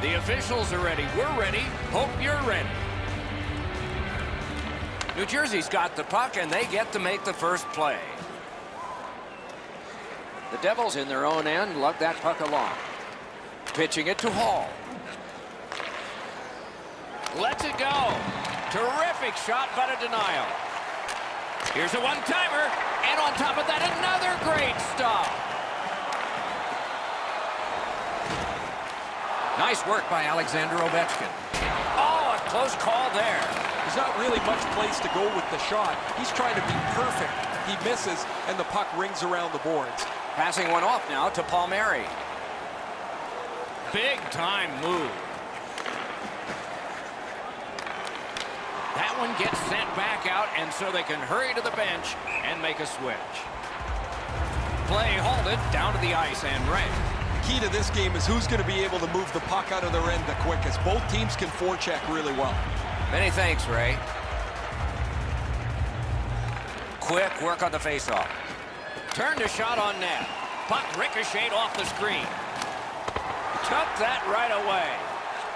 The officials are ready. We're ready. Hope you're ready. New Jersey's got the puck, and they get to make the first play. The Devils in their own end lug that puck along. Pitching it to Hall. Lets it go. Terrific shot, but a denial. Here's a one-timer, and on top of that, another great stop. Nice work by Alexander Ovechkin. Oh, a close call there. There's not really much place to go with the shot. He's trying to be perfect. He misses, and the puck rings around the boards. Passing one off now to Palmieri. Big-time move. That one gets sent back out, and so they can hurry to the bench and make a switch. Play halted down to the ice, and Ray. The key to this game is who's going to be able to move the puck out of their end the quickest. Both teams can forecheck really well. Many thanks, Ray. Quick work on the faceoff. Turned a shot on net. Puck ricocheted off the screen. Took that right away.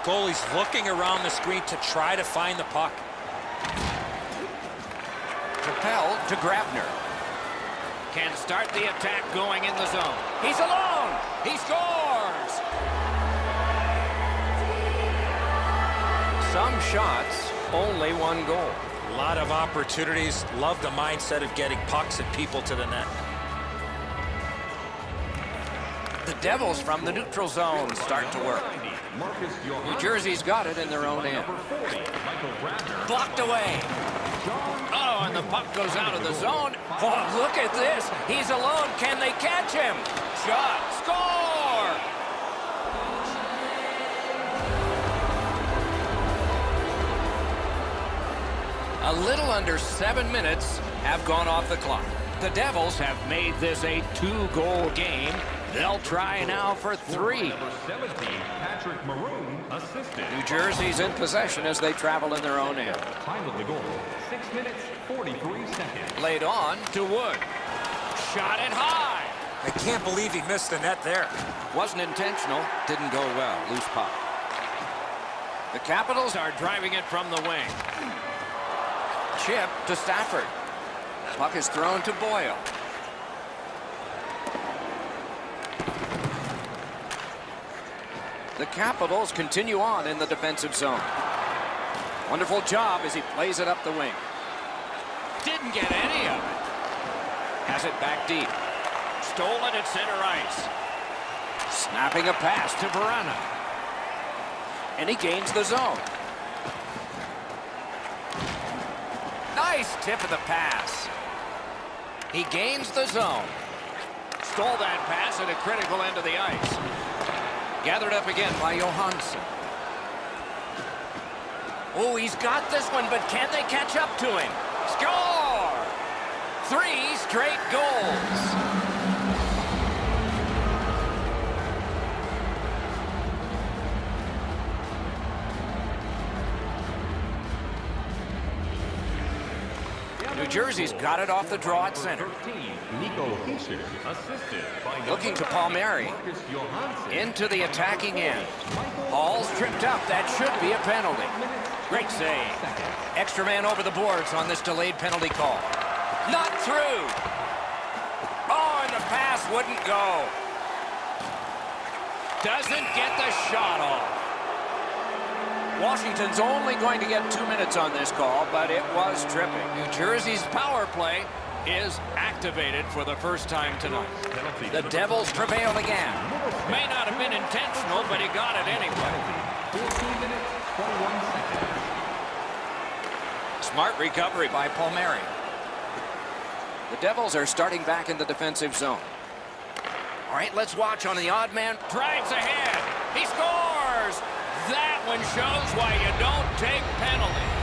Goalie's looking around the screen to try to find the puck. Propelled to Grabner. Can start the attack going in the zone. He's alone. He scores. Some shots, only one goal. A lot of opportunities. Love the mindset of getting pucks and people to the net. The Devils from the neutral zone start to work. New Jersey's got it in their own end. Blocked away. Oh, and the puck goes out of the zone. Oh, look at this. He's alone. Can they catch him? Shot. Score! A little under 7 minutes have gone off the clock. The Devils have made this a 2-goal game. They'll try now for 3. Number 17, Patrick Maroon, assisted. New Jersey's in possession as they travel in their own end. Time of the goal, 6 minutes, 43 seconds. Laid on to Wood. Shot it high. I can't believe he missed the net there. Wasn't intentional. Didn't go well. Loose puck. The Capitals are driving it from the wing. Chip to Stafford. Puck is thrown to Boyle. The Capitals continue on in the defensive zone. Wonderful job as he plays it up the wing. Didn't get any of it. Has it back deep. Stolen at center ice. Snapping a pass to Verana. And he gains the zone. Nice tip of the pass. He gains the zone. Stole that pass at a critical end of the ice. Gathered up again by Johansson. Oh, he's got this one, but can they catch up to him? Score! 3 straight goals. New Jersey's got it off the draw at center. Looking to Palmieri. Into the attacking end. Hall's tripped up. That should be a penalty. Great save. Extra man over the boards on this delayed penalty call. Not through. Oh, and the pass wouldn't go. Doesn't get the shot off. Washington's only going to get 2 minutes on this call, but it was tripping. New Jersey's power play is activated for the first time tonight. The Devils prevailed again. May not have been intentional, but he got it anyway. 14 minutes, 21 seconds. Smart recovery by Palmieri. The Devils are starting back in the defensive zone. All right, let's watch on the odd man. Drives ahead. He scores! That one shows why you don't take penalties.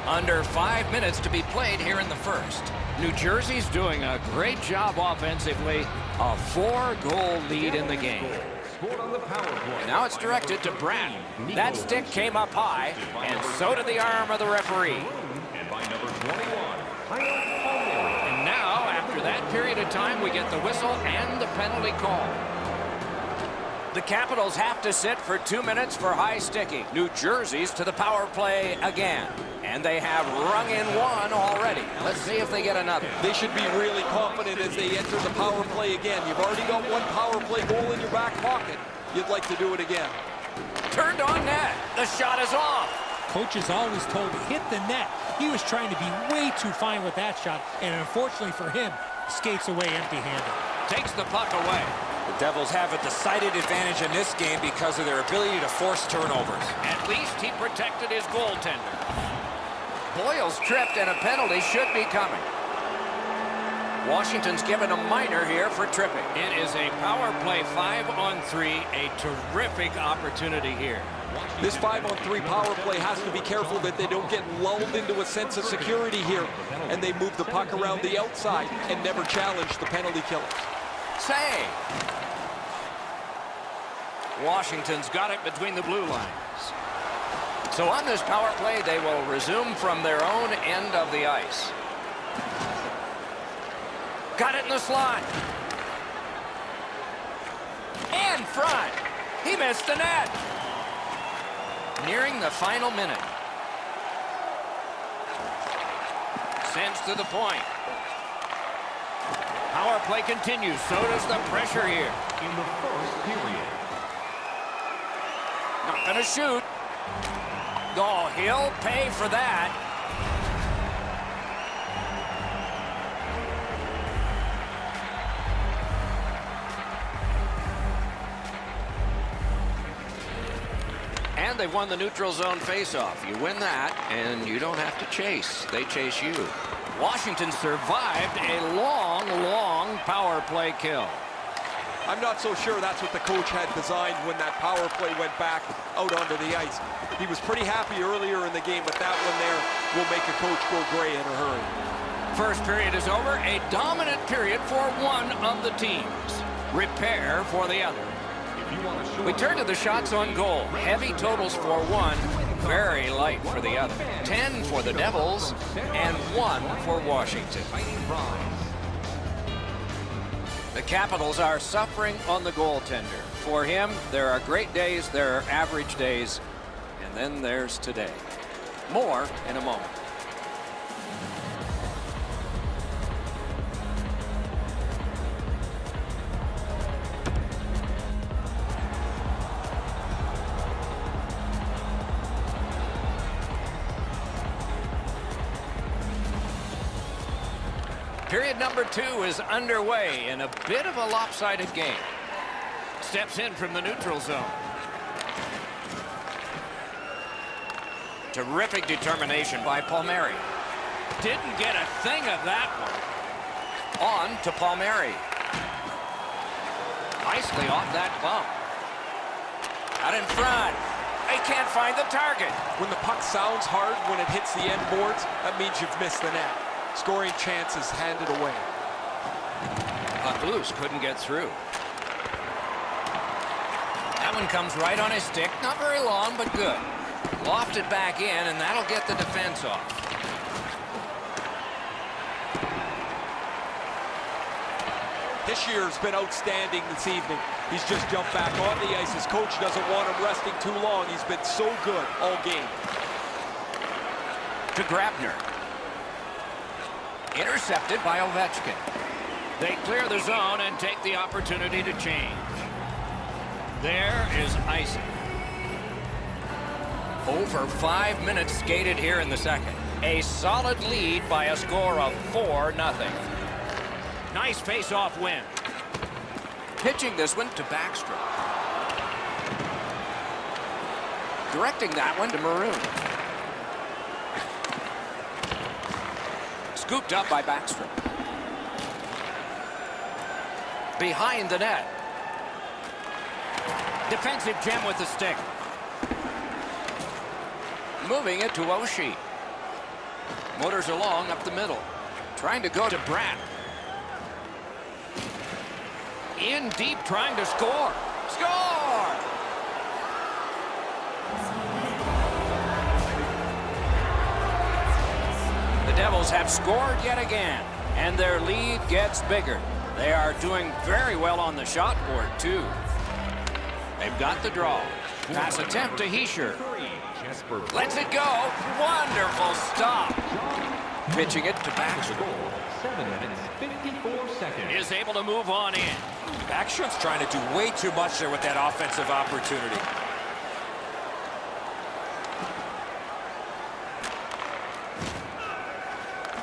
Under 5 minutes to be played here in the first. New Jersey's doing a great job offensively. A 4-goal lead in the game. And now it's directed to Brad. That stick came up high, and so did the arm of the referee. And by number 21, And now, after that period of time, we get the whistle and the penalty call. The Capitals have to sit for 2 minutes for high sticking. New Jersey's to the power play again. And they have rung in one already. Let's see if they get another. They should be really confident as they enter the power play again. You've already got one power play goal in your back pocket. You'd like to do it again. Turned on net. The shot is off. Coach is always told to hit the net. He was trying to be way too fine with that shot, and unfortunately for him, skates away empty-handed. Takes the puck away. The Devils have a decided advantage in this game because of their ability to force turnovers. At least he protected his goaltender. Boyle's tripped and a penalty should be coming. Washington's given a minor here for tripping. It is a power play 5-on-3, a terrific opportunity here. This 5-on-3 power play has to be careful that they don't get lulled into a sense of security here, and they move the puck around the outside and never challenge the penalty killers. Save. Washington's got it between the blue lines. So on this power play, they will resume from their own end of the ice. Got it in the slot. And front. He missed the net. Nearing the final minute. Sends to the point. Power play continues. So does the pressure here. In the first period. Not gonna shoot. Oh, he'll pay for that. And they've won the neutral zone faceoff. You win that, and you don't have to chase. They chase you. Washington survived a long, long power play kill. I'm not so sure that's what the coach had designed when that power play went back out onto the ice. He was pretty happy earlier in the game, but that one there will make a coach go gray in a hurry. First period is over. A dominant period for one of the teams. Repair for the other. We turn to the shots on goal. Heavy totals for one, very light for the other. 10 for the Devils and 1 for Washington. The Capitals are suffering on the goaltender. For him, there are great days, there are average days, and then there's today. More in a moment. Period number 2 is underway in a bit of a lopsided game. Steps in from the neutral zone. Terrific determination by Palmieri. Didn't get a thing of that one. On to Palmieri. Nicely off that bump. Out in front. They can't find the target. When the puck sounds hard when it hits the end boards, that means you've missed the net. Scoring chances handed away. Puck loose, couldn't get through. That one comes right on his stick. Not very long, but good. Lofted back in, and that'll get the defense off. Hishier's been outstanding this evening. He's just jumped back on the ice. His coach doesn't want him resting too long. He's been so good all game. To Grabner. Intercepted by Ovechkin. They clear the zone and take the opportunity to change. There is icing. Over 5 minutes skated here in the second. A solid lead by a score of 4-0. Nice face-off win. Pitching this one to Backstrom. Directing that one to Maroon. Scooped up by Backstrom. Behind the net. Defensive gem with the stick. Moving it to Oshie. Motors along up the middle. Trying to go to Bratt. In deep, trying to score. Score! The Devils have scored yet again, and their lead gets bigger. They are doing very well on the shot board, too. They've got the draw. Pass attempt to Heischer. Jesper Lets it go. Wonderful stop. Pitching it to Baxter. 7 minutes, 54 seconds. Is able to move on in. Backstrom's trying to do way too much there with that offensive opportunity.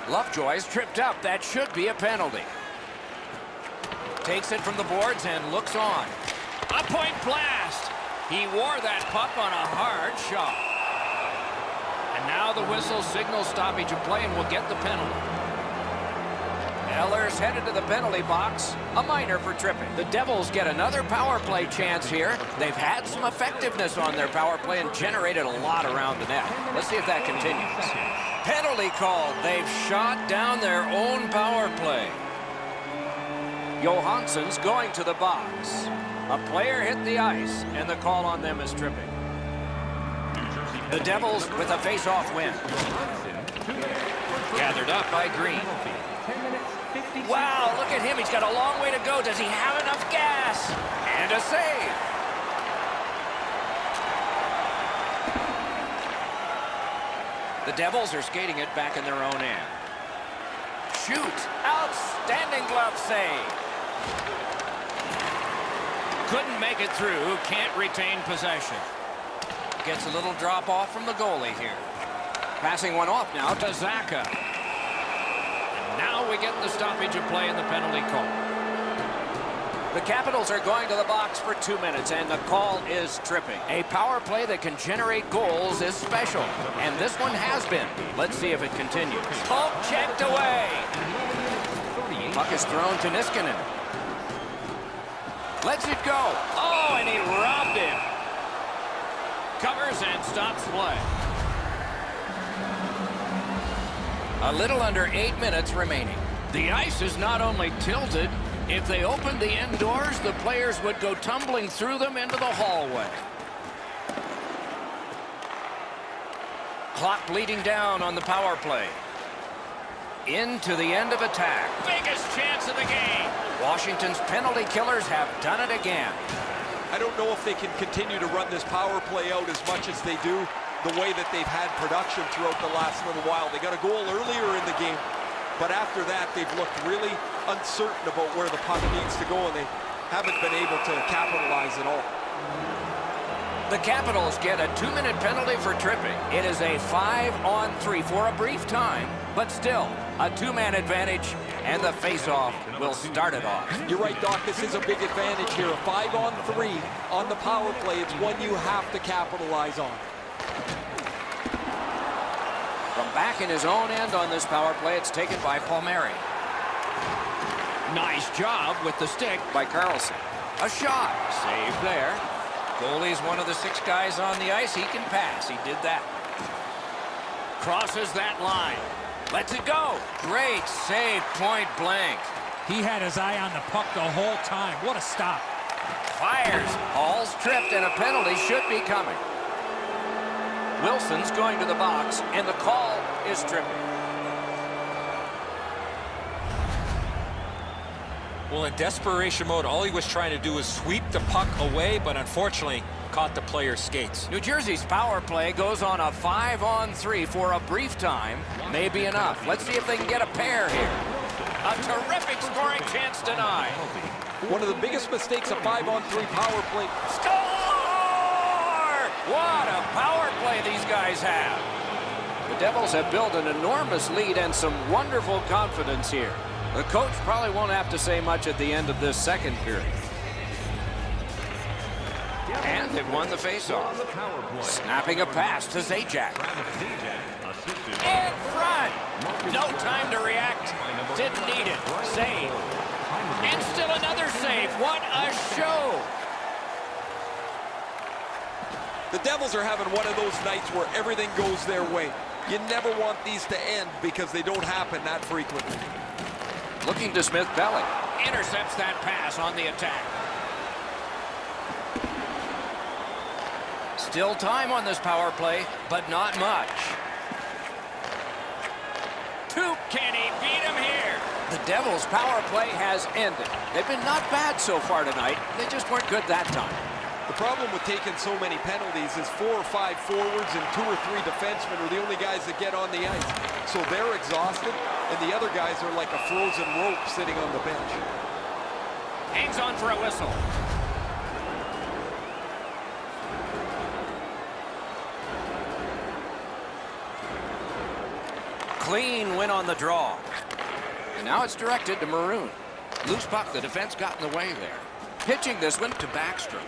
Lovejoy's tripped up. That should be a penalty. Takes it from the boards and looks on. A point blast. He wore that puck on a hard shot. And now the whistle signals stoppage of play and will get the penalty. Eller's headed to the penalty box. A minor for tripping. The Devils get another power play chance here. They've had some effectiveness on their power play and generated a lot around the net. Let's see if that continues. Penalty called. They've shot down their own power play. Johansson's going to the box. A player hit the ice, and the call on them is tripping. The Devils with a face-off win. Gathered up by Green. 10 minutes, 50 Wow, look at him. He's got a long way to go. Does he have enough gas? And a save. The Devils are skating it back in their own end. Shoot. Outstanding glove save. Couldn't make it through. Can't retain possession. Gets a little drop off from the goalie here. Passing one off now to Zacha. And now we get the stoppage of play in the penalty call. The Capitals are going to the box for 2 minutes, and the call is tripping. A power play that can generate goals is special, and this one has been. Let's see if it continues. Poke checked away. Puck is thrown to Niskanen. Lets it go. Oh, and he robbed him. Covers and stops play. A little under 8 minutes remaining. The ice is not only tilted, if they opened the indoors, the players would go tumbling through them into the hallway. Clock bleeding down on the power play. Into the end of attack. Biggest chance of the game. Washington's penalty killers have done it again. I don't know if they can continue to run this power play out as much as they do, the way that they've had production throughout the last little while. They got a goal earlier in the game, but after that, they've looked really uncertain about where the puck needs to go, and they haven't been able to capitalize at all. The Capitals get a 2-minute penalty for tripping. It is a 5-on-3 for a brief time, but still a 2-man advantage, and the face-off will start it off. You're right, Doc. This is a big advantage here. A 5-on-3 on the power play. It's one you have to capitalize on. From back in his own end on this power play, it's taken by Palmieri. Nice job with the stick by Carlson. A shot. Save there. Goalie's one of the 6 guys on the ice. He can pass. He did that. Crosses that line. Lets it go. Great save, point blank. He had his eye on the puck the whole time. What a stop. Fires. Hall's tripped, and a penalty should be coming. Wilson's going to the box, and the call is tripping. Well, in desperation mode, all he was trying to do was sweep the puck away, but unfortunately caught the player's skates. New Jersey's power play goes on a 5-on-3 for a brief time. May be enough. Let's see if they can get a pair here. A terrific scoring chance denied. One of the biggest mistakes of 5-on-3 power play. Score! What a power play these guys have. The Devils have built an enormous lead and some wonderful confidence here. The coach probably won't have to say much at the end of this second period. And they've won the faceoff. Snapping a pass to Zajac. In front. No time to react. Didn't need it. Save. And still another save. What a show. The Devils are having one of those nights where everything goes their way. You never want these to end because they don't happen that frequently. Looking to Smith-Pelly. Intercepts that pass on the attack. Still time on this power play, but not much. Can he beat him here? The Devils' power play has ended. They've been not bad so far tonight. They just weren't good that time. The problem with taking so many penalties is 4 or 5 forwards and 2 or 3 defensemen are the only guys that get on the ice. So they're exhausted, and the other guys are like a frozen rope sitting on the bench. Hangs on for a whistle. Clean win on the draw. And now it's directed to Maroon. Loose puck, the defense got in the way there. Pitching this one to Backstrom.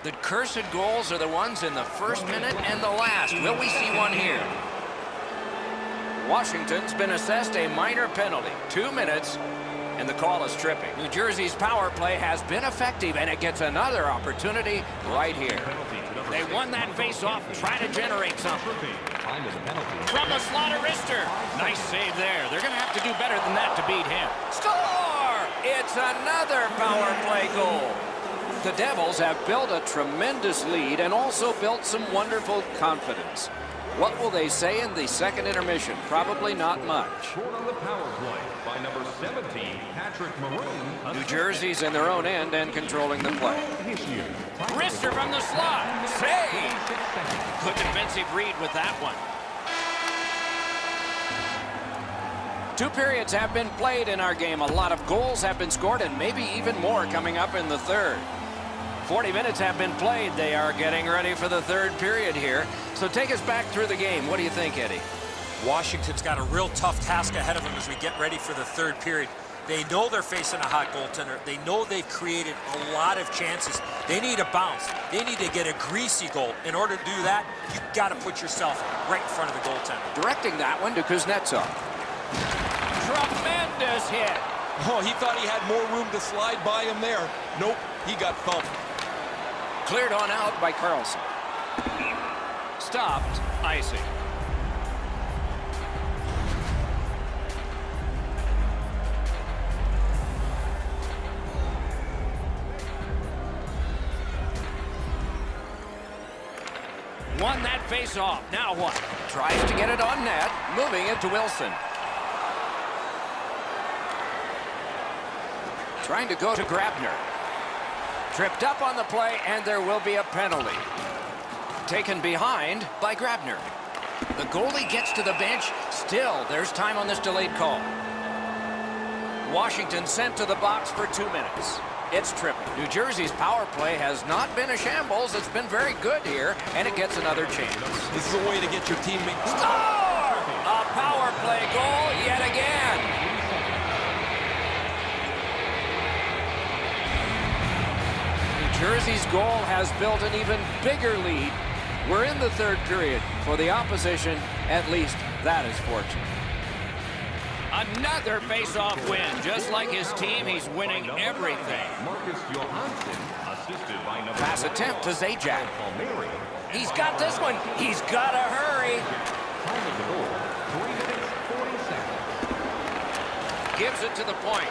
The cursed goals are the ones in the first minute and the last. Will we see one here? Washington's been assessed a minor penalty. 2 minutes, and the call is tripping. New Jersey's power play has been effective, and it gets another opportunity right here. They won that face-off, trying to generate something. From the slot of Rister. Nice save there. They're going to have to do better than that to beat him. Score! It's another power play goal. The Devils have built a tremendous lead and also built some wonderful confidence. What will they say in the second intermission? Probably not much. Short on the power play by number 17, Patrick Maroon. New Jersey's in their own end and controlling the play. Rister from the slot. Save! Good defensive read with that one. 2 periods have been played in our game. A lot of goals have been scored and maybe even more coming up in the third. 40 minutes have been played. They are getting ready for the third period here. So take us back through the game. What do you think, Eddie? Washington's got a real tough task ahead of them as we get ready for the third period. They know they're facing a hot goaltender. They know they've created a lot of chances. They need a bounce. They need to get a greasy goal. In order to do that, you've got to put yourself right in front of the goaltender. Directing that one to Kuznetsov. Tremendous hit. Oh, he thought he had more room to slide by him there. Nope, he got thumped. Cleared on out by Carlson. Stopped, icing. Won that face-off. Now what? Tries to get it on net, moving it to Wilson. Trying to go to Grabner. Tripped up on the play, and there will be a penalty. Taken behind by Grabner. The goalie gets to the bench. Still, there's time on this delayed call. Washington sent to the box for 2 minutes. It's tripping. New Jersey's power play has not been a shambles. It's been very good here, and it gets another chance. This is a way to get your teammate. Score! A power play goal yet again. Jersey's goal has built an even bigger lead. We're in the third period. For the opposition, at least that is fortunate. Another face-off win. Just like his team, he's winning everything. Pass attempt to Zajac. He's got this one. He's got to hurry. Gives it to the point.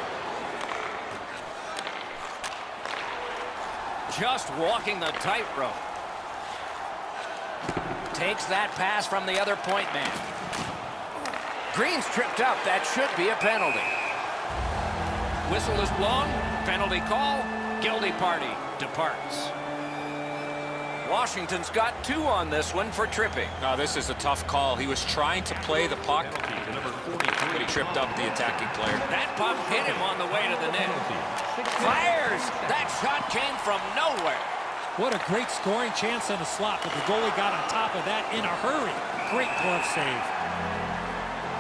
Just walking the tightrope. Takes that pass from the other point man. Green's tripped up. That should be a penalty. Whistle is blown. Penalty call. Guilty party departs. Washington's got 2 on this one for tripping. Now, this is a tough call. He was trying to play the puck, but he tripped up the attacking player. That puck hit him on the way to the net. Fires! That shot came from nowhere. What a great scoring chance on the slot, but the goalie got on top of that in a hurry. Great glove save.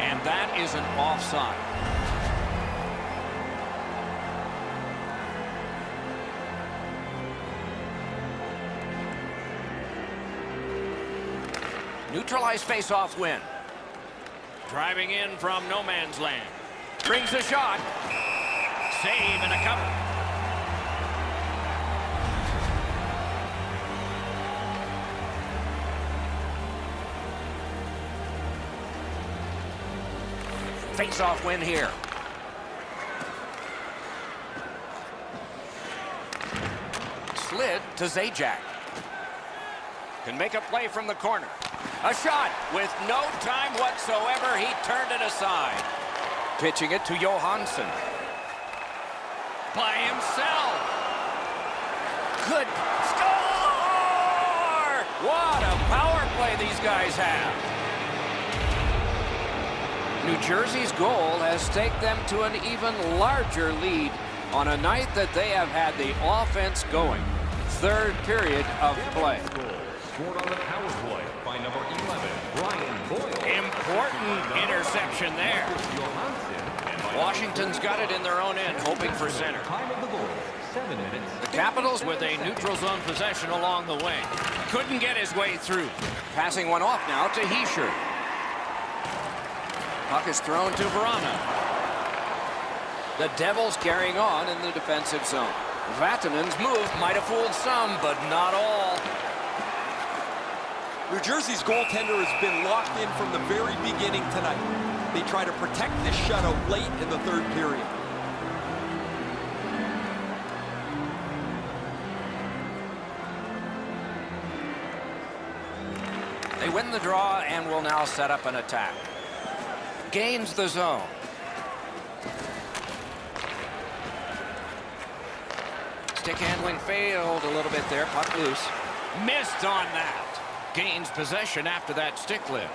And that is an offside. Neutralized face-off win. Driving in from no man's land. Brings a shot. Save and a cover. Face-off win here. Slid to Zajac. Can make a play from the corner. A shot with no time whatsoever. He turned it aside. Pitching it to Johansson. By himself. Good score! What a power play these guys have. New Jersey's goal has taken them to an even larger lead on a night that they have had the offense going. Third period of play. Scored on the power play by number 11, Brian Boyle. Important interception there. Washington's got it in their own end, hoping for center. Time of the goal, 7 minutes. The Capitals with a neutral zone possession along the wing. Couldn't get his way through. Passing one off now to Heischer. Puck is thrown to Verana. The Devils carrying on in the defensive zone. Vatanen's move might have fooled some, but not all. New Jersey's goaltender has been locked in from the very beginning tonight. They try to protect this shutout late in the third period. They win the draw and will now set up an attack. Gains the zone. Stick handling failed a little bit there. Puck loose. Missed on that. Gains possession after that stick lift.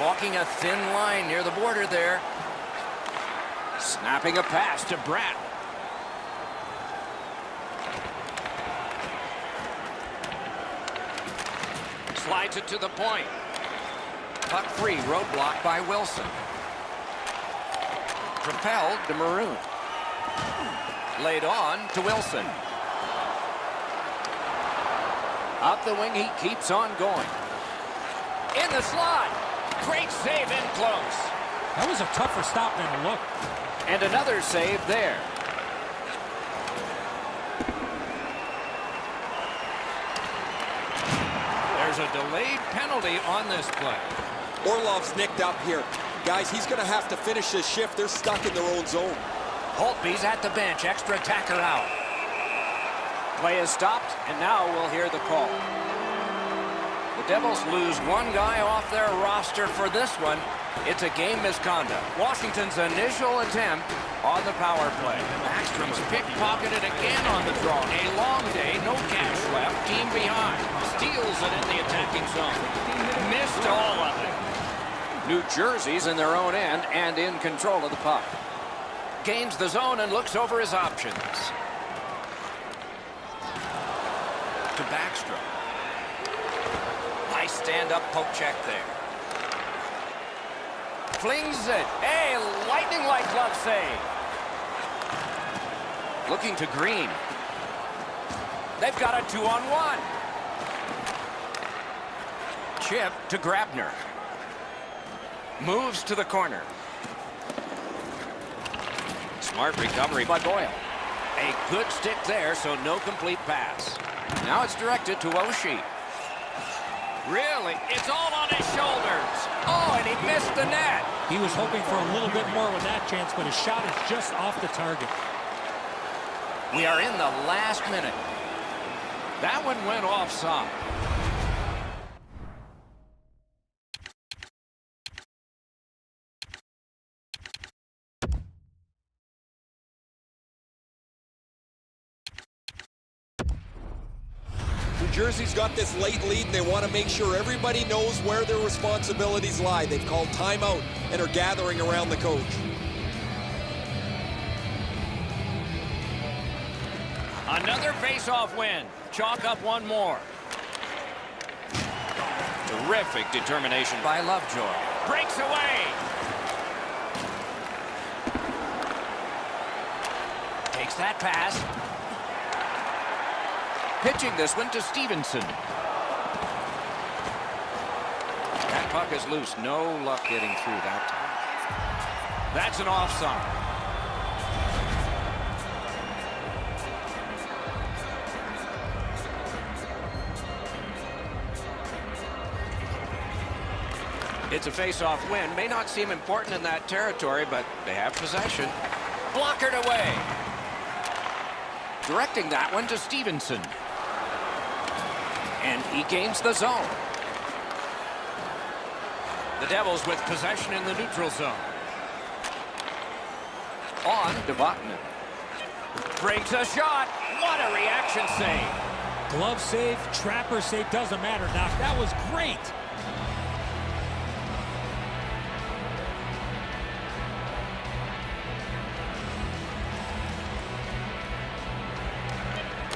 Walking a thin line near the border there. Snapping a pass to Bratt. Slides it to the point. Puck free, roadblock by Wilson. Propelled to Maroon. Laid on to Wilson. Up the wing, he keeps on going. In the slot. Great save in close. That was a tougher stop than it looked. And another save there. There's a delayed penalty on this play. Orlov's nicked up here. Guys, he's going to have to finish this shift. They're stuck in their own zone. Holtby's at the bench. Extra attacker out. Play is stopped, and now we'll hear the call. The Devils lose one guy off their roster for this one. It's a game misconduct. Washington's initial attempt on the power play. Backstrom's pickpocketed again on the draw. A long day, no cash left. Team behind. Steals it in the attacking zone. Missed all of it. New Jersey's in their own end and in control of the puck. Gains the zone and looks over his options. To Backstrom. Nice stand-up poke check there. Flings it. A lightning-like glove save. Looking to Green. They've got a 2-on-1. Chip to Grabner. Moves to the corner. Smart recovery by Boyle. A good stick there, so no complete pass. Now it's directed to Oshie. Really? It's all on his shoulders. Oh, and he missed the net. He was hoping for a little bit more with that chance, but his shot is just off the target. We are in the last minute. That one went offside. New Jersey's got this late lead, and they want to make sure everybody knows where their responsibilities lie. They've called timeout and are gathering around the coach. Another face-off win. Chalk up one more. Terrific determination by Lovejoy. Breaks away. Takes that pass. Pitching this one to Stevenson. That puck is loose. No luck getting through that time. That's an offside. It's a face-off win. May not seem important in that territory, but they have possession. Blockered away. Directing that one to Stevenson. And he gains the zone. The Devils with possession in the neutral zone. On to Vatanen. Breaks a shot. What a reaction save. Glove save, trapper save, doesn't matter, Doc. That was great.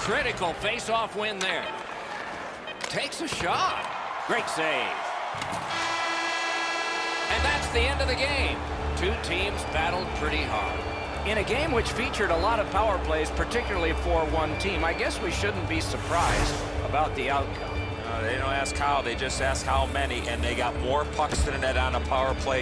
Critical face-off win there. Takes a shot. Great save. And that's the end of the game. Two teams battled pretty hard. In a game which featured a lot of power plays, particularly for one team, I guess we shouldn't be surprised about the outcome. They don't ask how, they just ask how many, and they got more pucks to the net on a power play